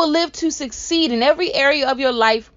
will live to succeed in every area of your life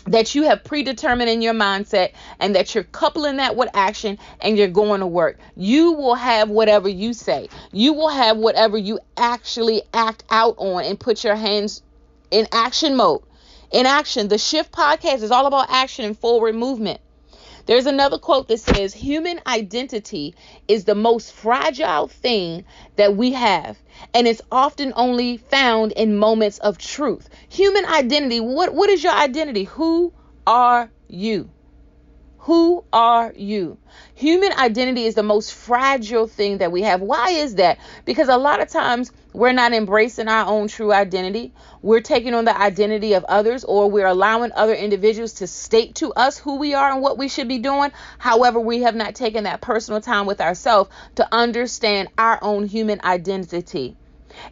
that you have predetermined in your mindset, and that you're coupling that with action, and you're going to work. You will have whatever you say. You will have whatever you actually act out on and put your hands in action mode. In action. The Shift podcast is all about action and forward movement. There's another quote that says, human identity is the most fragile thing that we have, and it's often only found in moments of truth. Human identity, what is your identity? Who are you? Who are you? Human identity is the most fragile thing that we have. Why is that? Because a lot of times we're not embracing our own true identity. We're taking on the identity of others, or we're allowing other individuals to state to us who we are and what we should be doing. However, we have not taken that personal time with ourselves to understand our own human identity.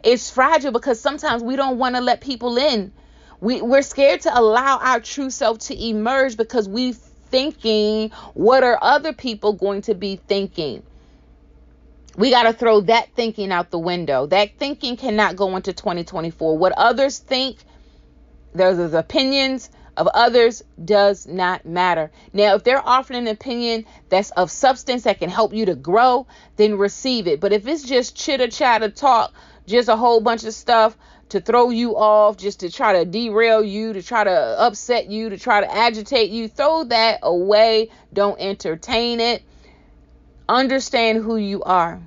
It's fragile because sometimes we don't want to let people in. We're scared to allow our true self to emerge because we thinking, what are other people going to be thinking? We got to throw that thinking out the window. That thinking cannot go into 2024. What others think, those opinions of others, does not matter. Now, if they're offering an opinion that's of substance that can help you to grow, then receive it. But if it's just chitter chatter talk, just a whole bunch of stuff to throw you off, just to try to derail you, to try to upset you, to try to agitate you, throw that away. Don't entertain it. Understand who you are.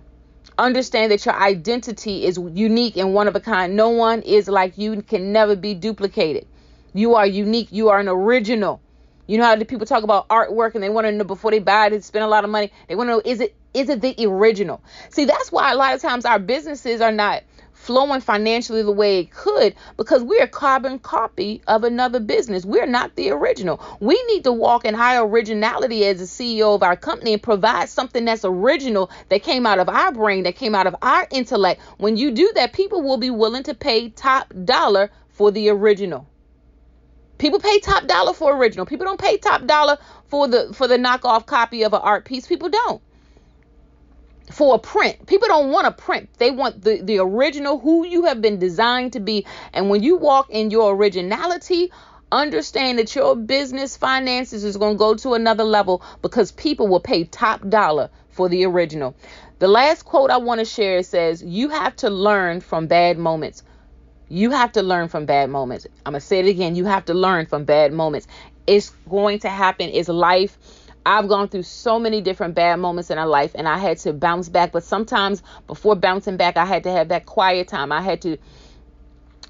Understand that your identity is unique and one of a kind. No one is like you and can never be duplicated. You are unique. You are an original. You know how the people talk about artwork and they want to know before they buy it, they spend a lot of money. They want to know, is it the original? See, that's why a lot of times our businesses are not flowing financially the way it could, because we're a carbon copy of another business. We're not the original. We need to walk in high originality as the CEO of our company and provide something that's original, that came out of our brain, that came out of our intellect. When you do that, people will be willing to pay top dollar for the original. People pay top dollar for original. People don't pay top dollar for the knockoff copy of an art piece. People don't. For a print. People don't want a print. They want the original, who you have been designed to be. And when you walk in your originality, understand that your business finances is going to go to another level, because people will pay top dollar for the original. The last quote I want to share says, you have to learn from bad moments. You have to learn from bad moments. I'm going to say it again. You have to learn from bad moments. It's going to happen. It's life. I've gone through so many different bad moments in our life, and I had to bounce back. But sometimes before bouncing back, I had to have that quiet time. I had to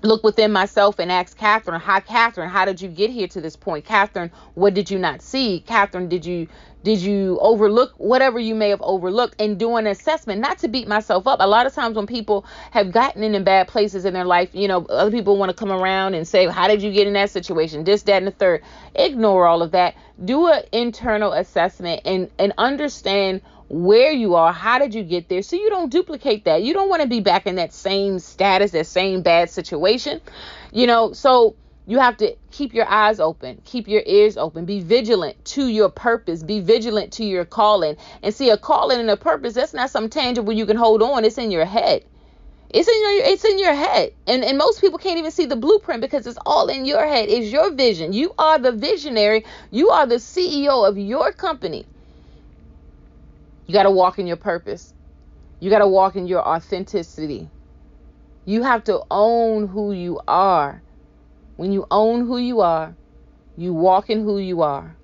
look within myself and ask Catherine, how did you get here to this point? Catherine, what did you not see? Catherine, did you overlook whatever you may have overlooked, and do an assessment, not to beat myself up. A lot of times when people have gotten in bad places in their life, other people want to come around and say, how did you get in that situation? This, that, and the third. Ignore all of that. Do an internal assessment and understand where you are. How did you get there? So you don't duplicate that. You don't want to be back in that same status, that same bad situation, so you have to keep your eyes open, keep your ears open, be vigilant to your purpose, be vigilant to your calling. And see, a calling and a purpose, that's not some tangible you can hold on. It's in your head. It's in your head. And most people can't even see the blueprint because it's all in your head. It's your vision. You are the visionary. You are the CEO of your company. You got to walk in your purpose. You got to walk in your authenticity. You have to own who you are. When you own who you are, you walk in who you are.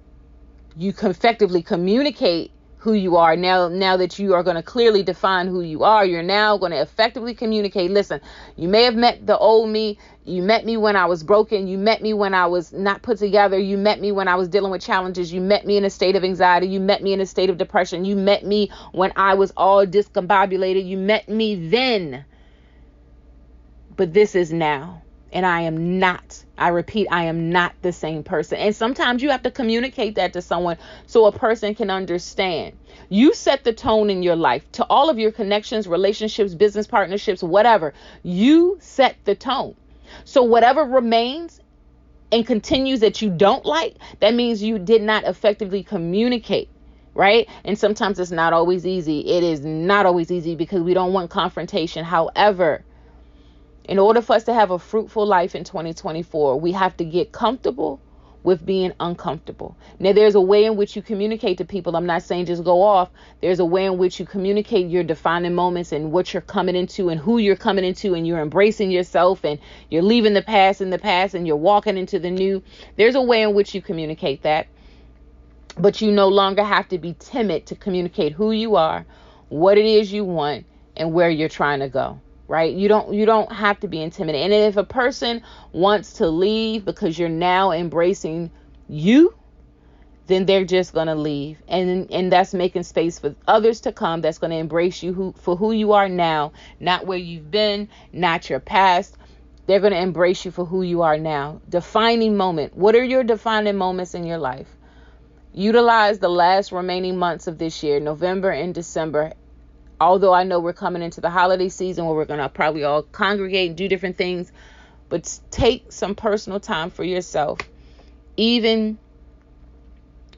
You can effectively communicate who you are. Now that you are going to clearly define who you are, you're now going to effectively communicate. Listen, you may have met the old me. You met me when I was broken. You met me when I was not put together. You met me when I was dealing with challenges. You met me in a state of anxiety. You met me in a state of depression. You met me when I was all discombobulated. You met me then. But this is now. And I am not, I repeat, I am not the same person. And sometimes you have to communicate that to someone so a person can understand. You set the tone in your life to all of your connections, relationships, business partnerships, whatever. You set the tone. So whatever remains and continues that you don't like, that means you did not effectively communicate. Right? And sometimes it's not always easy. It is not always easy because we don't want confrontation. However, In order for us to have a fruitful life in 2024, we have to get comfortable with being uncomfortable. Now, there's a way in which you communicate to people. I'm not saying just go off. There's a way in which you communicate your defining moments and what you're coming into and who you're coming into, and you're embracing yourself and you're leaving the past in the past and you're walking into the new. There's a way in which you communicate that. But you no longer have to be timid to communicate who you are, what it is you want, and where you're trying to go. Right? You don't have to be intimidated. And if a person wants to leave because you're now embracing you, then they're just going to leave. And that's making space for others to come that's going to embrace you for who you are now, not where you've been, not your past. They're going to embrace you for who you are now. Defining moment. What are your defining moments in your life? Utilize the last remaining months of this year, November and December. Although I know we're coming into the holiday season where we're going to probably all congregate and do different things, but take some personal time for yourself, even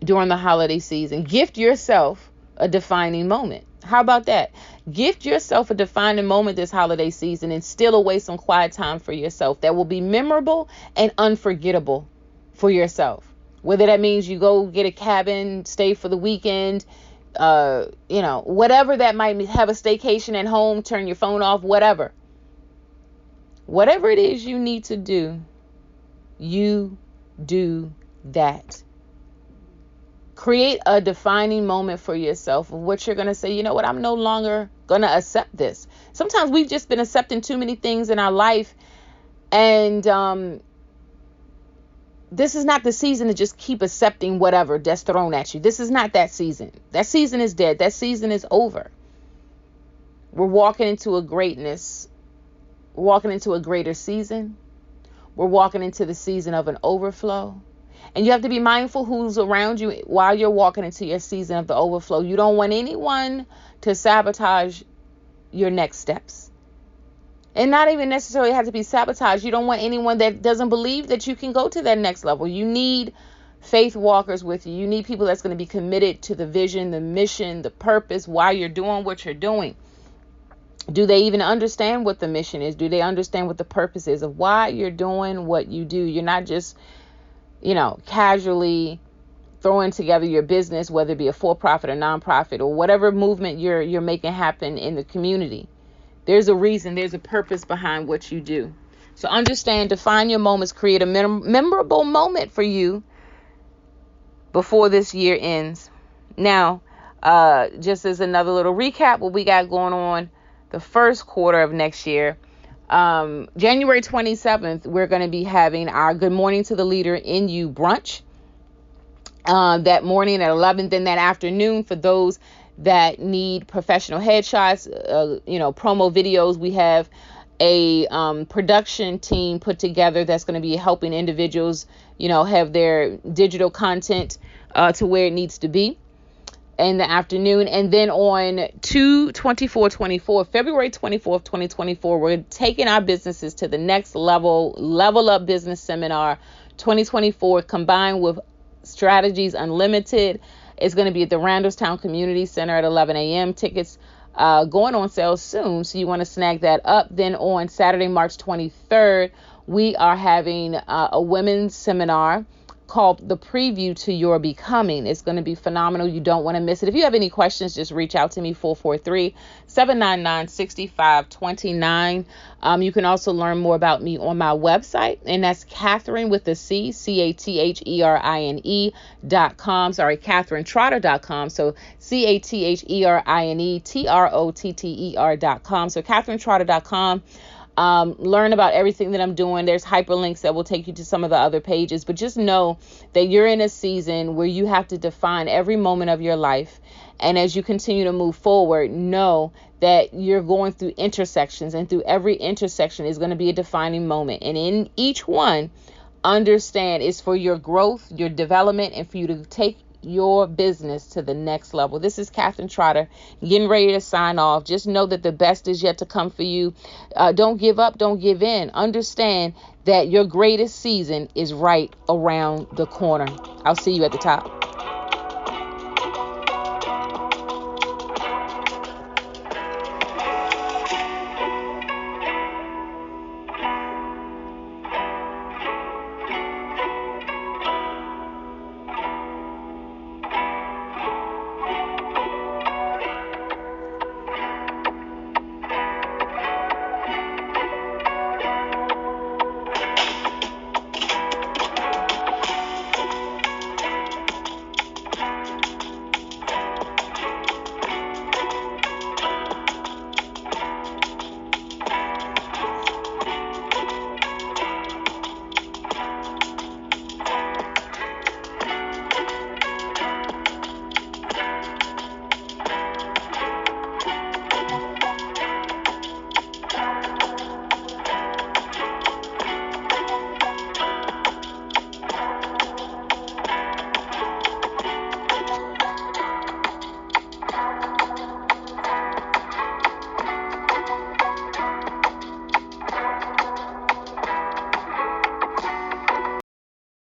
during the holiday season. Gift yourself a defining moment. How about that? Gift yourself a defining moment this holiday season and steal away some quiet time for yourself that will be memorable and unforgettable for yourself. Whether that means you go get a cabin, stay for the weekend, whatever that might mean, have a staycation at home, turn your phone off, whatever it is you need to do, you do that. Create a defining moment for yourself of what you're going to say, you know what, I'm no longer going to accept this. Sometimes we've just been accepting too many things in our life, and this is not the season to just keep accepting whatever that's thrown at you. This is not that season. That season is dead. That season is over. We're walking into a greatness. We're walking into a greater season. We're walking into the season of an overflow. And you have to be mindful who's around you while you're walking into your season of the overflow. You don't want anyone to sabotage your next steps. And not even necessarily have to be sabotaged. You don't want anyone that doesn't believe that you can go to that next level. You need faith walkers with you. You need people that's going to be committed to the vision, the mission, the purpose, why you're doing what you're doing. Do they even understand what the mission is? Do they understand what the purpose is of why you're doing what you do? You're not just, casually throwing together your business, whether it be a for-profit or non-profit or whatever movement you're making happen in the community. There's a reason, there's a purpose behind what you do. So understand, define your moments, create a memorable moment for you before this year ends. Now, just as another little recap, what we got going on the first quarter of next year, January 27th, we're going to be having our Good Morning to the Leader in You brunch that morning at 11. Then that afternoon, for those that need professional headshots, promo videos, we have a production team put together that's going to be helping individuals, have their digital content to where it needs to be in the afternoon. And then on February 24th, 2024, we're taking our businesses to the next level up business seminar 2024, combined with Strategies Unlimited. It's going to be at the Randallstown Community Center at 11 a.m. Tickets going on sale soon, so you want to snag that up. Then on Saturday, March 23rd, we are having a women's seminar called The Preview to Your Becoming. It's going to be phenomenal. You don't want to miss it. If you have any questions, just reach out to me, 443-799-6529. You can also learn more about me on my website, and that's Catherine with a C, Catherine.com. Sorry, CatherineTrotter.com. So CatherineTrotter.com. So CatherineTrotter.com. Learn about everything that I'm doing. There's hyperlinks that will take you to some of the other pages, but just know that you're in a season where you have to define every moment of your life. And as you continue to move forward, know that you're going through intersections, and through every intersection is going to be a defining moment. And in each one, understand it's for your growth, your development, and for you to take your business to the next level. This is Catherine Trotter, getting ready to sign off. Just know that the best is yet to come for you. Don't give up. Don't give in. Understand that your greatest season is right around the corner. I'll see you at the top.